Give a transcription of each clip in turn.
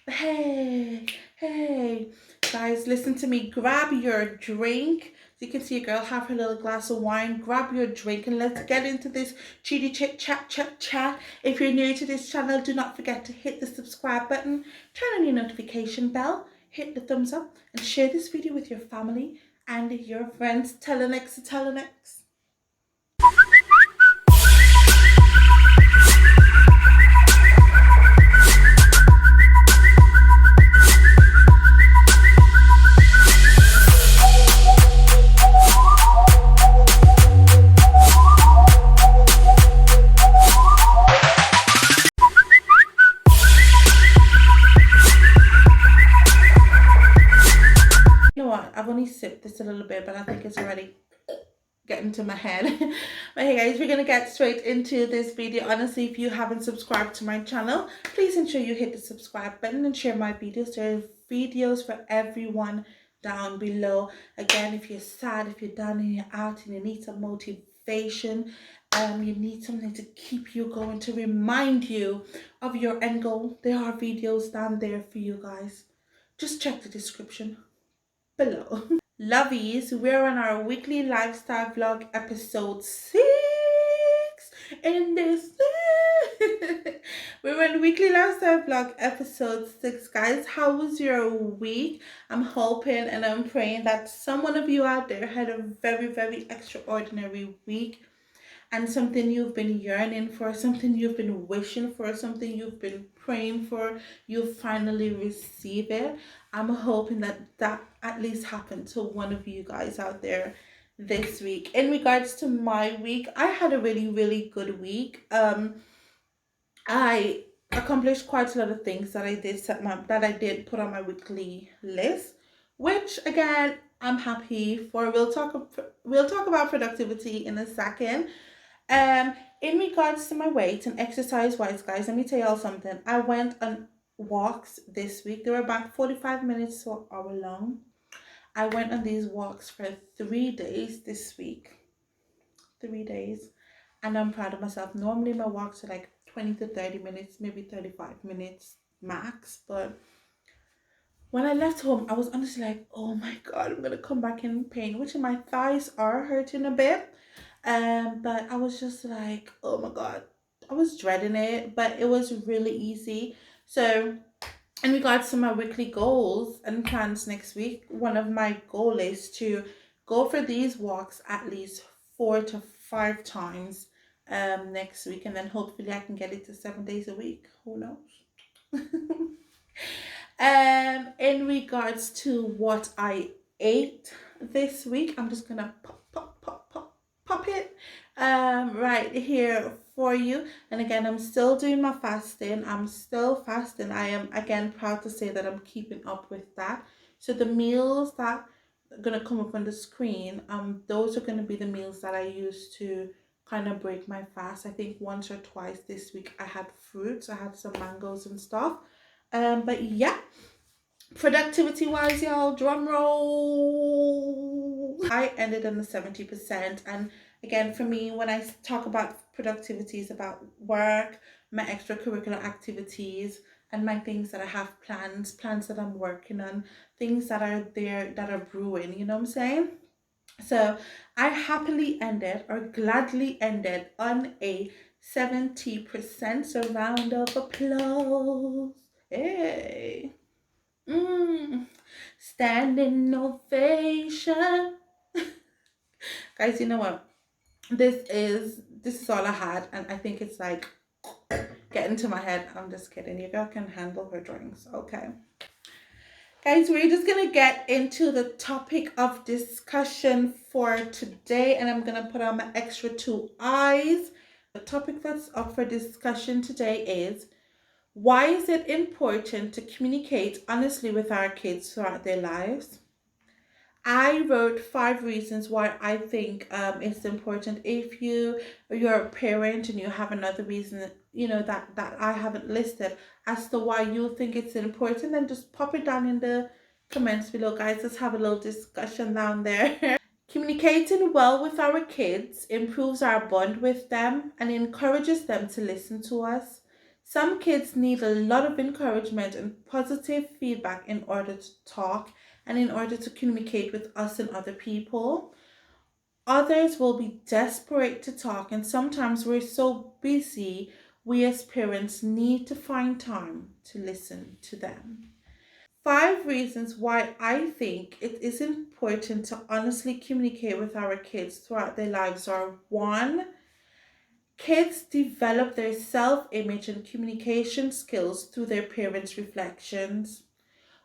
Hey, hey, guys, listen to me. Grab your drink. So you can see a girl have her little glass of wine. Grab your drink and let's get into this cheaty chit chat. If you're new to this channel, do not forget to hit the subscribe button, turn on your notification bell, hit the thumbs up, and share this video with your family and your friends. Tell an ex to tell an ex. You know what? I've only sipped this a little bit, but I think it's already getting to my head. But hey guys, we're gonna get straight into this video. Honestly, if you haven't subscribed to my channel, please ensure you hit the subscribe button and share my videos. There are videos for everyone down below. Again, if you're sad, if you're down and you're out and you need some motivation, you need something to keep you going, to remind you of your end goal, there are videos down there for you guys. Just check the description below. Lovies, we're on our weekly lifestyle vlog episode 6 in this. We're on weekly lifestyle vlog episode 6, guys. How was your week? I'm hoping and I'm praying that some one of you out there had a very, very extraordinary week, and something you've been yearning for, something you've been wishing for, something you've been praying for, you finally receive it. I'm hoping that that at least happened to one of you guys out there this week. In regards to my week, I had a really, really good week. I accomplished quite a lot of things that I did put on my weekly list, which again I'm happy for. We'll talk about productivity in a second. In regards to my weight and exercise wise, guys, let me tell y'all something. I went on walks this week. They were about 45 minutes to an hour long. I went on these walks for 3 days this week. 3 days. And I'm proud of myself. Normally my walks are like 20 to 30 minutes, maybe 35 minutes max. But when I left home, I was honestly like, oh my God, I'm going to come back in pain, which my thighs are hurting a bit. But I was just like, oh my God, I was dreading it, but it was really easy. So in regards to my weekly goals and plans next week, one of my goals is to go for these walks at least 4 to 5 times next week, and then hopefully I can get it to 7 days a week. Who knows? In regards to what I ate this week, I'm just gonna pop it right here for you. And again, I'm still doing my fasting. I'm still fasting. I am again proud to say that I'm keeping up with that. So the meals that are gonna come up on the screen, those are gonna be the meals that I use to kind of break my fast. I think once or twice this week I had fruits. I had some mangoes and stuff. But yeah, productivity wise, y'all, drum roll, I ended on the 70%. And again, for me, when I talk about productivity, it's about work, my extracurricular activities, and my things that I have plans that I'm working on, things that are there that are brewing, you know what I'm saying? So I happily ended, or gladly ended, on a 70%. So round of applause. Hey. Standing ovation. Guys, you know what? This is all I had, and I think it's like getting to my head. I'm just kidding. Your girl can handle her drinks. Okay. Guys, we're just gonna get into the topic of discussion for today, and I'm gonna put on my extra 2 eyes. The topic that's up for discussion today is, why is it important to communicate honestly with our kids throughout their lives? I wrote 5 reasons why I think it's important. If you're a parent and you have another reason, you know, that I haven't listed as to why you think it's important, then just pop it down in the comments below, guys. Let's have a little discussion down there. Communicating well with our kids improves our bond with them and encourages them to listen to us. Some kids need a lot of encouragement and positive feedback in order to talk and in order to communicate with us and other people. Others will be desperate to talk, and sometimes we're so busy, we as parents need to find time to listen to them. 5 reasons why I think it is important to honestly communicate with our kids throughout their lives are: one, kids develop their self image and communication skills through their parents' reflections.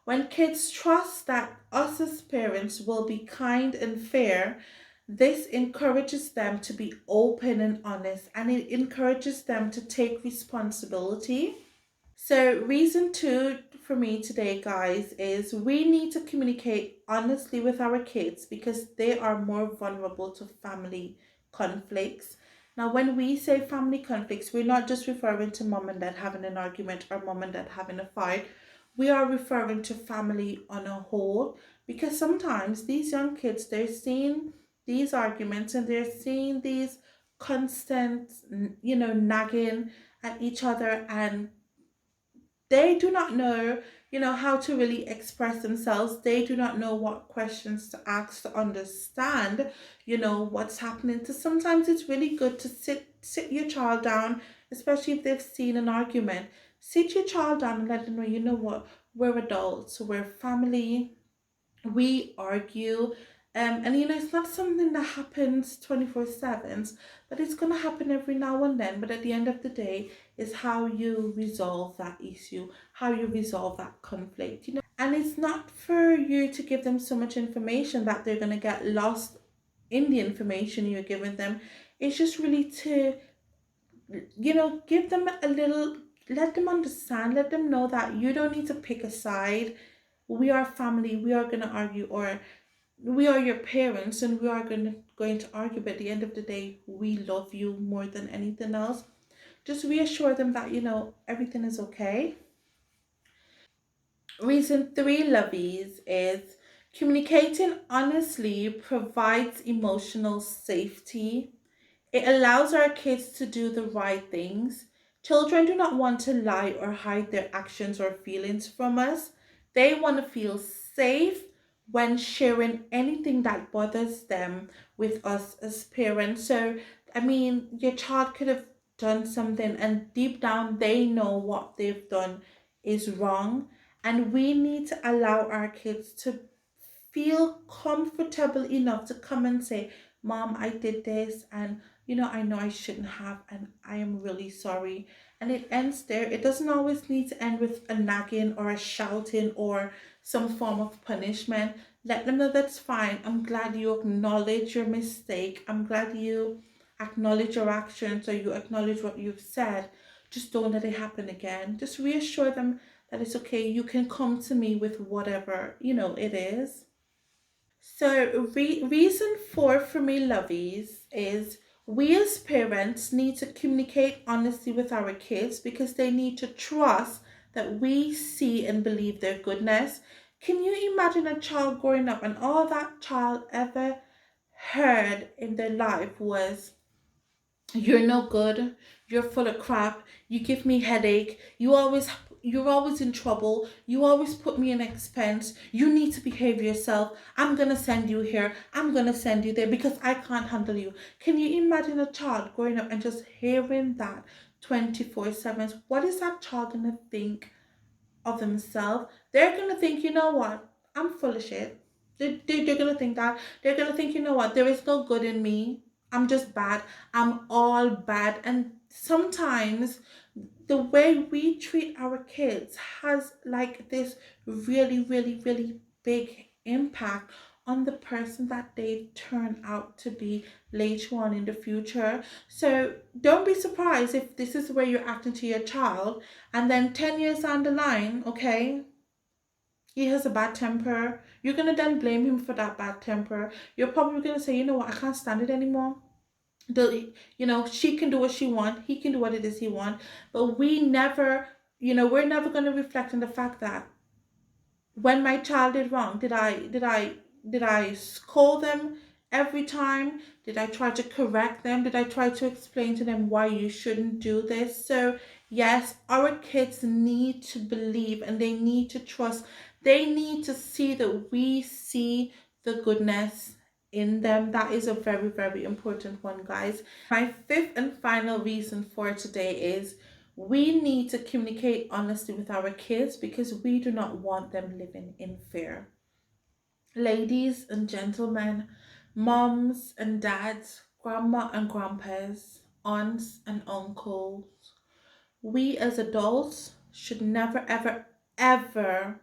When kids trust that us as parents will be kind and fair, this encourages them to be open and honest, and it encourages them to take responsibility. So, reason two for me today, guys, is we need to communicate honestly with our kids because they are more vulnerable to family conflicts. Now, when we say family conflicts, we're not just referring to mom and dad having an argument or mom and dad having a fight. We are referring to family on a whole, because sometimes these young kids, they're seeing these arguments and they're seeing these constant, nagging at each other, and they do not know, how to really express themselves. They do not know what questions to ask to understand, what's happening. So sometimes it's really good to sit your child down, especially if they've seen an argument. Sit your child down and let them know, you know what, we're adults, we're family, we argue. And it's not something that happens 24/7, but it's going to happen every now and then. But at the end of the day, is how you resolve that issue, how you resolve that conflict. And it's not for you to give them so much information that they're going to get lost in the information you're giving them. It's just really to, give them a little, let them understand, let them know that you don't need to pick a side. We are family, we are going to argue, or we are your parents and we are going to argue, but at the end of the day, we love you more than anything else. Just reassure them that, everything is okay. Reason three, lovies, is communicating honestly provides emotional safety. It allows our kids to do the right things. Children do not want to lie or hide their actions or feelings from us. They want to feel safe when sharing anything that bothers them with us as parents. So, I mean, your child could have done something, and deep down, they know what they've done is wrong. And we need to allow our kids to feel comfortable enough to come and say, Mom, I did this, and I know I shouldn't have, and I am really sorry. And it ends there. It doesn't always need to end with a nagging or a shouting or some form of punishment. Let them know that's fine. I'm glad you acknowledge your mistake. I'm glad you acknowledge your actions, or you acknowledge what you've said. Just don't let it happen again. Just reassure them that it's okay. You can come to me with whatever, it is. So, reason four for me, lovies, is we as parents need to communicate honestly with our kids because they need to trust that we see and believe their goodness. Can you imagine a child growing up and all that child ever heard in their life was, you're no good, you're full of crap, you give me headache, you're always in trouble, you always put me in expense, you need to behave yourself, I'm gonna send you here, I'm gonna send you there because I can't handle you. Can you imagine a child growing up and just hearing that 24/7? What is that child gonna think of themselves? They're gonna think, you know what, I'm full of shit. They're gonna think that. They're gonna think, you know what, there is no good in me. I'm just bad. I'm all bad. And sometimes the way we treat our kids has like this really, really, really big impact on the person that they turn out to be later on in the future. So don't be surprised if this is the way you're acting to your child, and then 10 years down the line, okay, he has a bad temper. You're going to then blame him for that bad temper. You're probably going to say, you know what, I can't stand it anymore. She can do what she wants. He can do what it is he wants. But we're never going to reflect on the fact that when my child did wrong, did I scold them every time? Did I try to correct them? Did I try to explain to them why you shouldn't do this? So Yes, our kids need to believe and they need to trust. They need to see that we see the goodness in them. That is a very, very important one, guys. My fifth and final reason for today is we need to communicate honestly with our kids because we do not want them living in fear. Ladies and gentlemen, moms and dads, grandma and grandpas, aunts and uncles, we as adults should never, ever, ever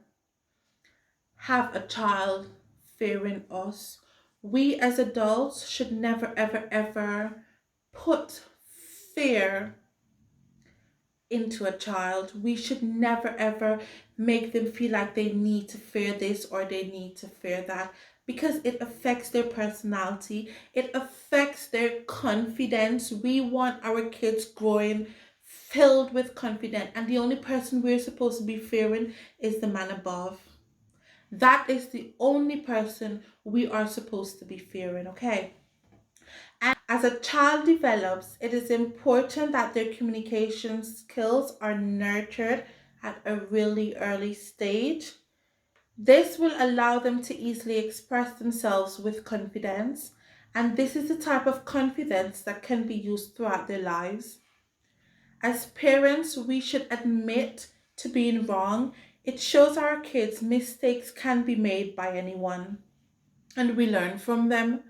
have a child fearing us. We as adults should never, ever, ever put fear into a child. We should never ever make them feel like they need to fear this or they need to fear that, because it affects their personality, it affects their confidence. We want our kids growing filled with confidence, and the only person we're supposed to be fearing is the man above. That is the only person we are supposed to be fearing, okay? And as a child develops, it is important that their communication skills are nurtured at a really early stage. This will allow them to easily express themselves with confidence, and this is the type of confidence that can be used throughout their lives. As parents, we should admit to being wrong. It shows our kids mistakes can be made by anyone, and we learn from them.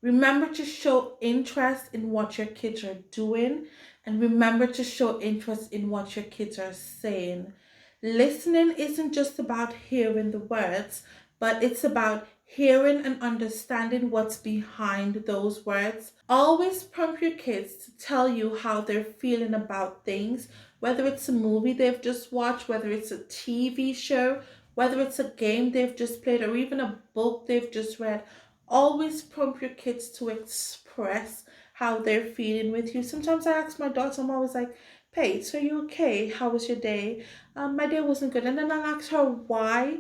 Remember to show interest in what your kids are doing, and remember to show interest in what your kids are saying. Listening isn't just about hearing the words, but it's about hearing and understanding what's behind those words. Always prompt your kids to tell you how they're feeling about things, whether it's a movie they've just watched, whether it's a TV show, whether it's a game they've just played, or even a book they've just read. Always prompt your kids to express how they're feeling with you. Sometimes I ask my daughter, I'm always like, Paige, are you okay? How was your day? My day wasn't good. And then I'll ask her why.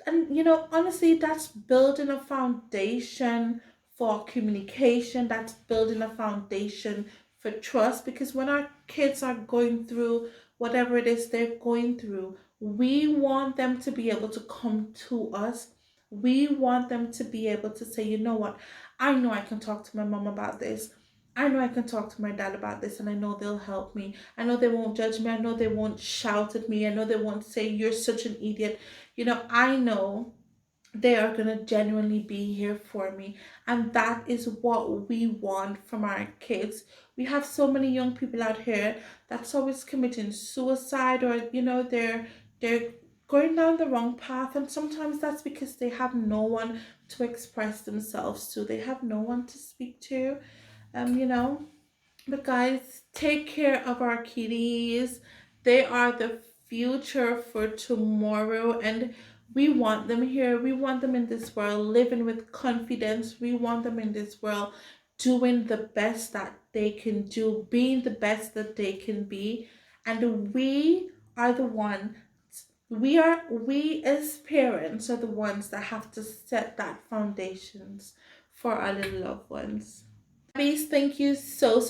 And honestly, that's building a foundation for communication. That's building a foundation for trust. Because when our kids are going through whatever it is they're going through, we want them to be able to come to us. We want them to be able to say, you know what, I know I can talk to my mom about this. I know I can talk to my dad about this, and I know they'll help me. I know they won't judge me. I know they won't shout at me. I know they won't say, you're such an idiot. I know they are going to genuinely be here for me. And that is what we want from our kids. We have so many young people out here that's always committing suicide, or, they're going down the wrong path. And sometimes that's because they have no one to express themselves to. They have no one to speak to, um, you know. But guys, take care of our kitties. They are the future for tomorrow, and we want them here. We want them in this world living with confidence. We want them in this world doing the best that they can do, being the best that they can be. And we are the one we as parents are the ones that have to set that foundations for our little loved ones. Please, thank you so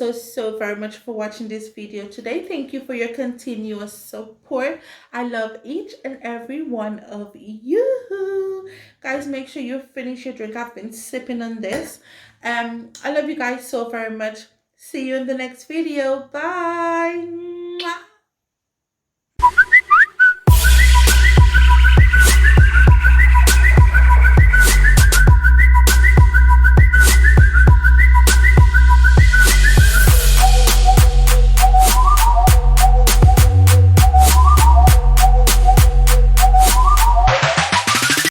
very much for watching this video today. Thank you for your continuous support. I love each and every one of you. Guys, make sure you finish your drink. I've been sipping on this. I love you guys so very much. See you in the next video. Bye.